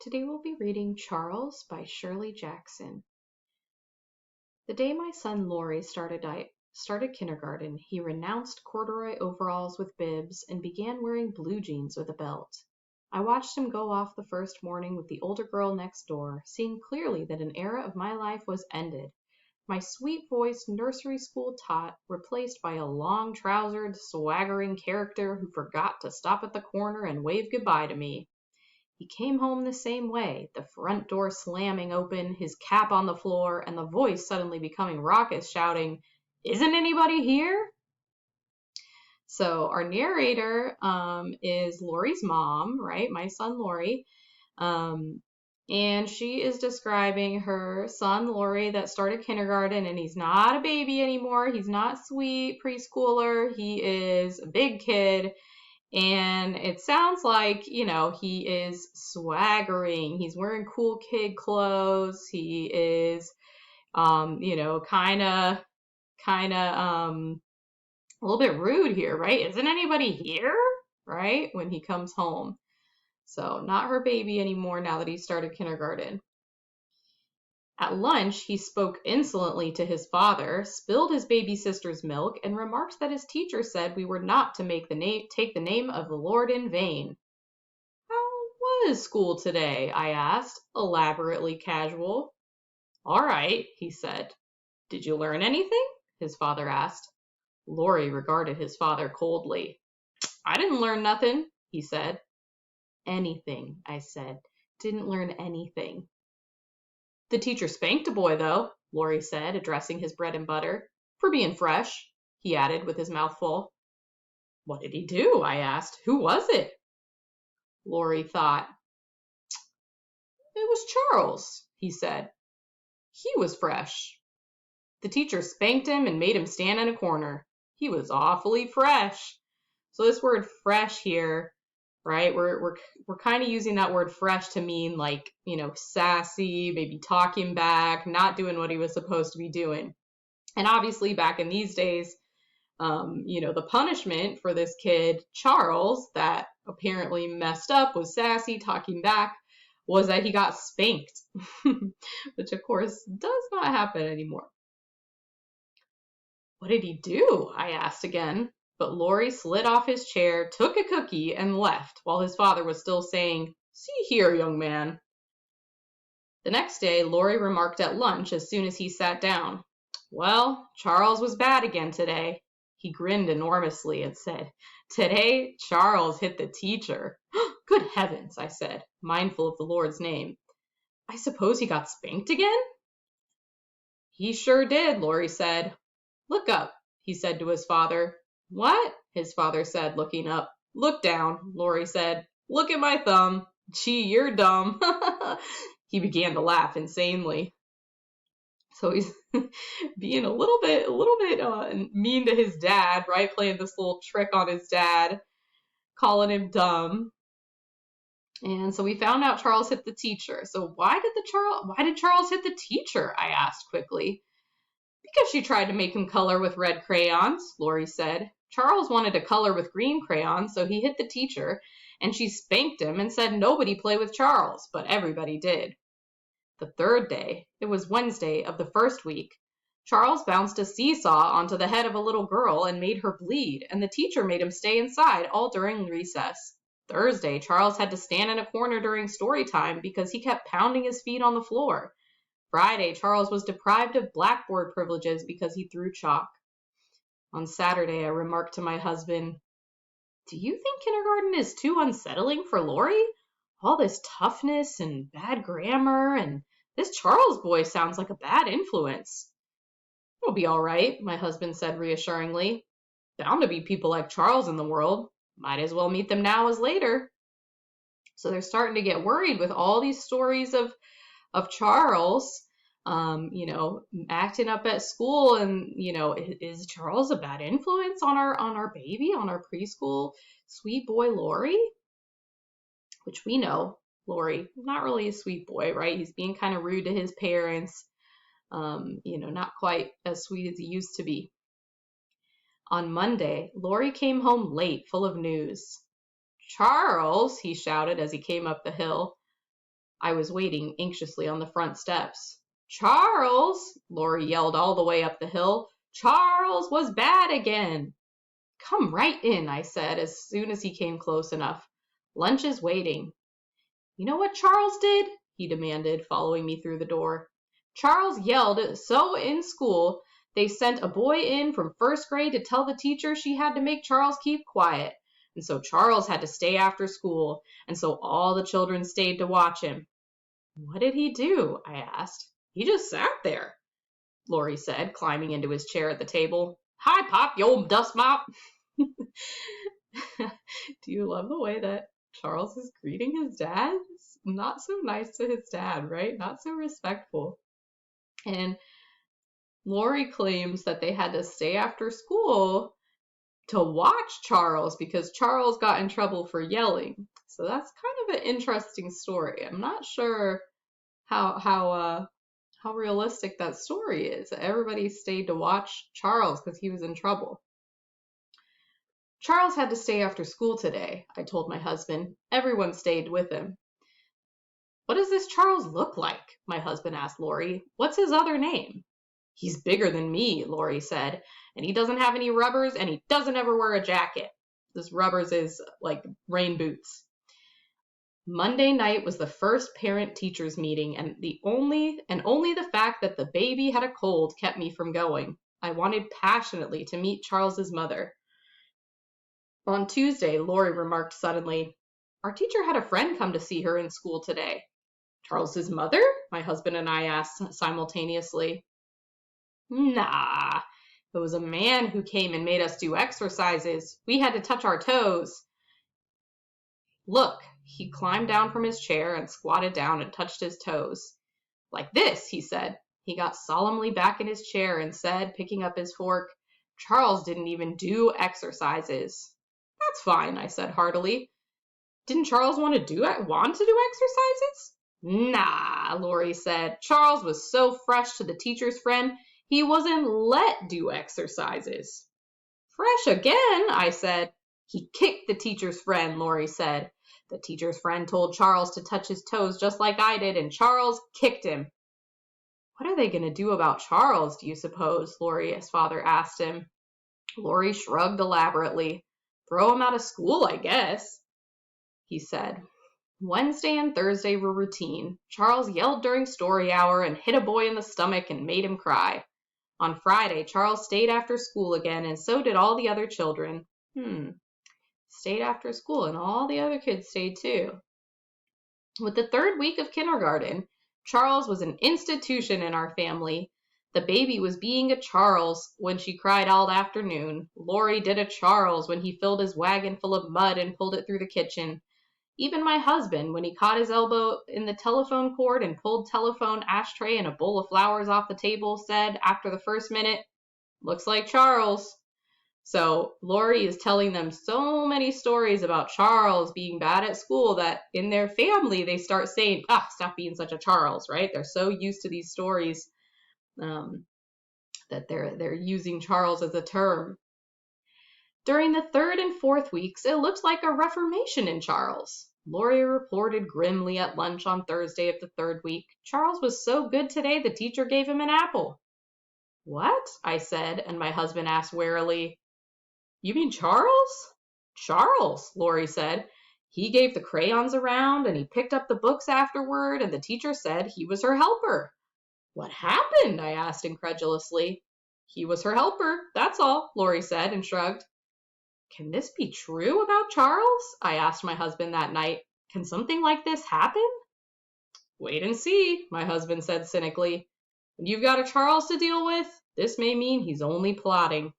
Today we'll be reading Charles by Shirley Jackson. The day my son Laurie started kindergarten, he renounced corduroy overalls with bibs and began wearing blue jeans with a belt. I watched him go off the first morning with the older girl next door, seeing clearly that an era of my life was ended. My sweet-voiced nursery school tot replaced by a long-trousered, swaggering character who forgot to stop at the corner and wave goodbye to me. He came home the same way, the front door slamming open, his cap on the floor, and the voice suddenly becoming raucous, shouting, "Isn't anybody here?" So our narrator is Laurie's mom, right? My son Laurie. And she is describing her son Laurie that started kindergarten, and he's not a baby anymore. He's not sweet preschooler. He is a big kid. And it sounds like, he is swaggering. He's wearing cool kid clothes. He is, kind of a little bit rude here, right? Isn't anybody here? Right? When he comes home. So not her baby anymore now that he started kindergarten. At lunch, he spoke insolently to his father, spilled his baby sister's milk, and remarked that his teacher said we were not to take the name of the Lord in vain. "How was school today?" I asked, elaborately casual. "All right," he said. "Did you learn anything?" his father asked. Laurie regarded his father coldly. "I didn't learn nothing," he said. "Anything," I said. "Didn't learn anything." "The teacher spanked a boy, though," Laurie said, addressing his bread and butter. "For being fresh," he added with his mouth full. "What did he do?" I asked. "Who was it?" Laurie thought. "It was Charles," he said. "He was fresh. The teacher spanked him and made him stand in a corner. He was awfully fresh." So this word fresh here, right? We're kind of using that word fresh to mean like, sassy, maybe talking back, not doing what he was supposed to be doing. And obviously back in these days, the punishment for this kid, Charles, that apparently messed up, was sassy, talking back, was that he got spanked, which of course does not happen anymore. "What did he do?" I asked again, but Laurie slid off his chair, took a cookie, and left, while his father was still saying, "See here, young man." The next day, Laurie remarked at lunch as soon as he sat down, "Well, Charles was bad again today." He grinned enormously and said, "Today, Charles hit the teacher." "Good heavens," I said, mindful of the Lord's name. "I suppose he got spanked again?" "He sure did," Laurie said. "Look up," he said to his father. "What?" his father said, looking up. "Look down," Laurie said. "Look at my thumb. Gee, you're dumb." He began to laugh insanely. So he's being a little bit mean to his dad, right? Playing this little trick on his dad, calling him dumb. And so we found out Charles hit the teacher. So why did Charles hit the teacher? I asked quickly. "Because she tried to make him color with red crayons," Laurie said. "Charles wanted to color with green crayons, so he hit the teacher, and she spanked him and said nobody play with Charles, but everybody did." The third day, it was Wednesday of the first week, Charles bounced a seesaw onto the head of a little girl and made her bleed, and the teacher made him stay inside all during recess. Thursday, Charles had to stand in a corner during story time because he kept pounding his feet on the floor. Friday, Charles was deprived of blackboard privileges because he threw chalk. On Saturday, I remarked to my husband, "Do you think kindergarten is too unsettling for Laurie? All this toughness and bad grammar, and this Charles boy sounds like a bad influence." "It'll be all right," my husband said reassuringly. "Bound to be people like Charles in the world. Might as well meet them now as later." So they're starting to get worried with all these stories of Charles, acting up at school, and is Charles a bad influence on our baby, on our preschool sweet boy Laurie? Which we know Laurie, not really a sweet boy, right? He's being kind of rude to his parents, not quite as sweet as he used to be. On Monday, Laurie came home late, full of news. "Charles," he shouted as he came up the hill, I was waiting anxiously on the front steps. "Charles!" Laurie yelled all the way up the hill. "Charles was bad again." "Come right in," I said as soon as he came close enough. "Lunch is waiting." "You know what Charles did?" he demanded, following me through the door. "Charles yelled so in school they sent a boy in from first grade to tell the teacher she had to make Charles keep quiet. And so Charles had to stay after school, and so all the children stayed to watch him." "What did he do?" I asked. "He just sat there," Laurie said, climbing into his chair at the table. "Hi, Pop, you old dust mop." Do you love the way that Charles is greeting his dad? It's not so nice to his dad, right? Not so respectful. And Laurie claims that they had to stay after school to watch Charles because Charles got in trouble for yelling. So that's kind of an interesting story. I'm not sure how realistic that story is. Everybody stayed to watch Charles because he was in trouble. "Charles had to stay after school today," I told my husband. "Everyone stayed with him." "What does this Charles look like?" my husband asked Laurie. "What's his other name?" "He's bigger than me," Laurie said, "and he doesn't have any rubbers, and he doesn't ever wear a jacket." This rubbers is like rain boots. Monday night was the first parent-teachers meeting, and only the fact that the baby had a cold kept me from going. I wanted passionately to meet Charles's mother. On Tuesday, Laurie remarked suddenly, "Our teacher had a friend come to see her in school today." "Charles's mother?" my husband and I asked simultaneously. "Nah, it was a man who came and made us do exercises. We had to touch our toes." "Look," he climbed down from his chair and squatted down and touched his toes. "Like this," he said. He got solemnly back in his chair and said, picking up his fork, "Charles didn't even do exercises." "That's fine," I said heartily. "Didn't Charles want to do exercises?" "Nah," Laurie said. "Charles was so fresh to the teacher's friend, he wasn't let do exercises." "Fresh again," I said. "He kicked the teacher's friend," Laurie said. "The teacher's friend told Charles to touch his toes just like I did, and Charles kicked him." "What are they going to do about Charles, do you suppose?" Laurie's father asked him. Laurie shrugged elaborately. "Throw him out of school, I guess," he said. Wednesday and Thursday were routine. Charles yelled during story hour and hit a boy in the stomach and made him cry. On Friday, Charles stayed after school again, and so did all the other children. Stayed after school, and all the other kids stayed too. With the third week of kindergarten, Charles was an institution in our family. The baby was being a Charles when she cried all afternoon. Laurie did a Charles when he filled his wagon full of mud and pulled it through the kitchen. Even my husband, when he caught his elbow in the telephone cord and pulled telephone ashtray and a bowl of flowers off the table, said after the first minute, "Looks like Charles." So Laurie is telling them so many stories about Charles being bad at school that in their family they start saying, "Stop being such a Charles," right? They're so used to these stories that they're using Charles as a term. During the third and fourth weeks, it looked like a reformation in Charles. Laurie reported grimly at lunch on Thursday of the third week. "Charles was so good today, the teacher gave him an apple." "What?" I said, and my husband asked warily, "You mean Charles?" "Charles," Laurie said. "He gave the crayons around, and he picked up the books afterward, and the teacher said he was her helper." "What happened?" I asked incredulously. "He was her helper, that's all," Laurie said and shrugged. "Can this be true about Charles?" I asked my husband that night. "Can something like this happen?" "Wait and see," my husband said cynically. "When you've got a Charles to deal with, this may mean he's only plotting."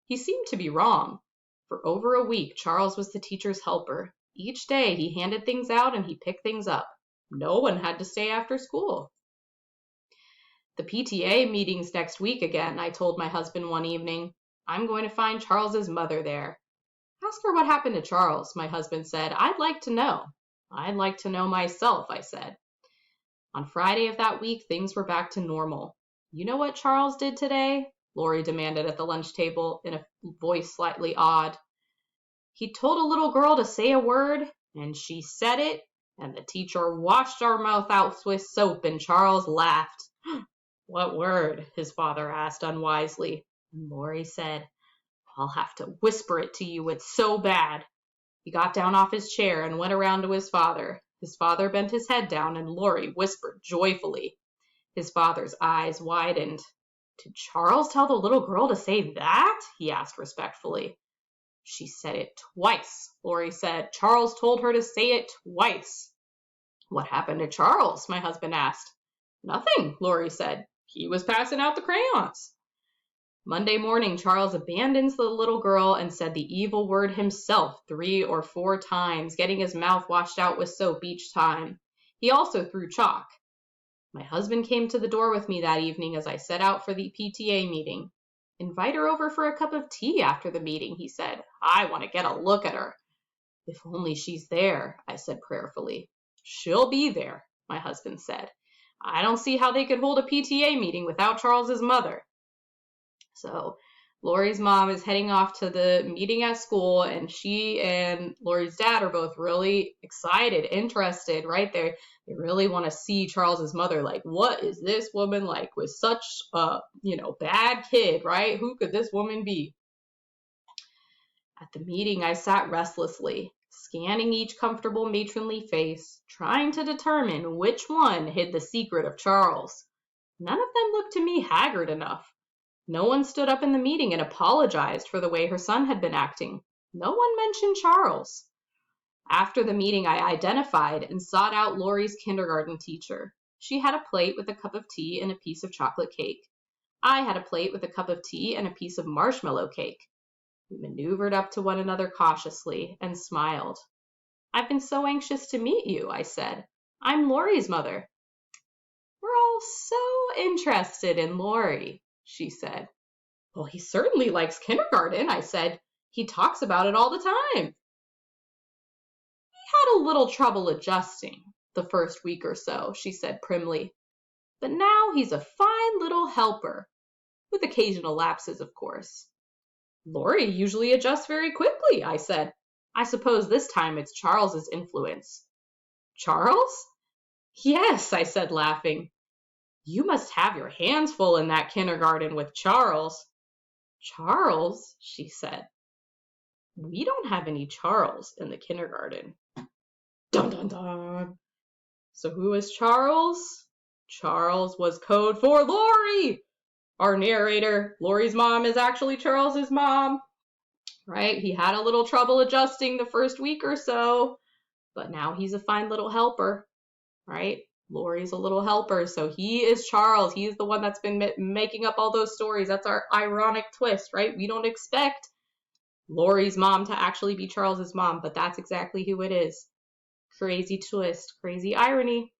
He seemed to be wrong. For over a week, Charles was the teacher's helper. Each day he handed things out and he picked things up. No one had to stay after school. "The PTA meeting's next week again," I told my husband one evening. "I'm going to find Charles's mother there." "Ask her what happened to Charles," my husband said. "I'd like to know." "I'd like to know myself," I said. On Friday of that week, things were back to normal. "You know what Charles did today?" Laurie demanded at the lunch table in a voice slightly awed. "He told a little girl to say a word, and she said it, And the teacher washed our mouth out with soap, and Charles laughed. What word? His father asked unwisely. And Laurie said, I'll have to whisper it to you, it's so bad. He got down off his chair and went around to his father. His father bent his head down, and Laurie whispered joyfully. His father's eyes widened. Did Charles tell the little girl to say that? He asked respectfully. She said it twice, Laurie said. Charles told her to say it twice. What happened to Charles? My husband asked. Nothing, Laurie said. He was passing out the crayons. Monday morning, Charles abandons the little girl and said the evil word himself 3 or 4 times, getting his mouth washed out with soap each time. He also threw chalk. My husband came to the door with me that evening as I set out for the PTA meeting. Invite her over for a cup of tea after the meeting, he said. I want to get a look at her. If only she's there, I said prayerfully. She'll be there, my husband said. I don't see how they could hold a PTA meeting without Charles's mother. So Laurie's mom is heading off to the meeting at school, and she and Laurie's dad are both really excited, interested, right? They really want to see Charles's mother. Like, what is this woman like with such a, bad kid, right? Who could this woman be? At the meeting, I sat restlessly, scanning each comfortable matronly face, trying to determine which one hid the secret of Charles. None of them looked to me haggard enough. No one stood up in the meeting and apologized for the way her son had been acting. No one mentioned Charles. After the meeting, I identified and sought out Laurie's kindergarten teacher. She had a plate with a cup of tea and a piece of chocolate cake. I had a plate with a cup of tea and a piece of marshmallow cake. We maneuvered up to one another cautiously and smiled. I've been so anxious to meet you, I said. I'm Laurie's mother. We're all so interested in Laurie, she said. Well, he certainly likes kindergarten, I said. He talks about it all the time. He had a little trouble adjusting the first week or so, she said primly. But now he's a fine little helper, with occasional lapses, of course. Laurie usually adjusts very quickly, I said. I suppose this time it's Charles's influence. Charles? Yes, I said, laughing. You must have your hands full in that kindergarten with Charles. Charles, she said. We don't have any Charles in the kindergarten. Dun, dun, dun. So who is Charles? Charles was code for Laurie. Our narrator, Laurie's mom, is actually Charles's mom, right? He had a little trouble adjusting the first week or so, but now he's a fine little helper, right? Laurie's a little helper, so he is Charles. He's the one that's been making up all those stories. That's our ironic twist, right? We don't expect Laurie's mom to actually be Charles's mom, but that's exactly who it is. Crazy twist, crazy irony.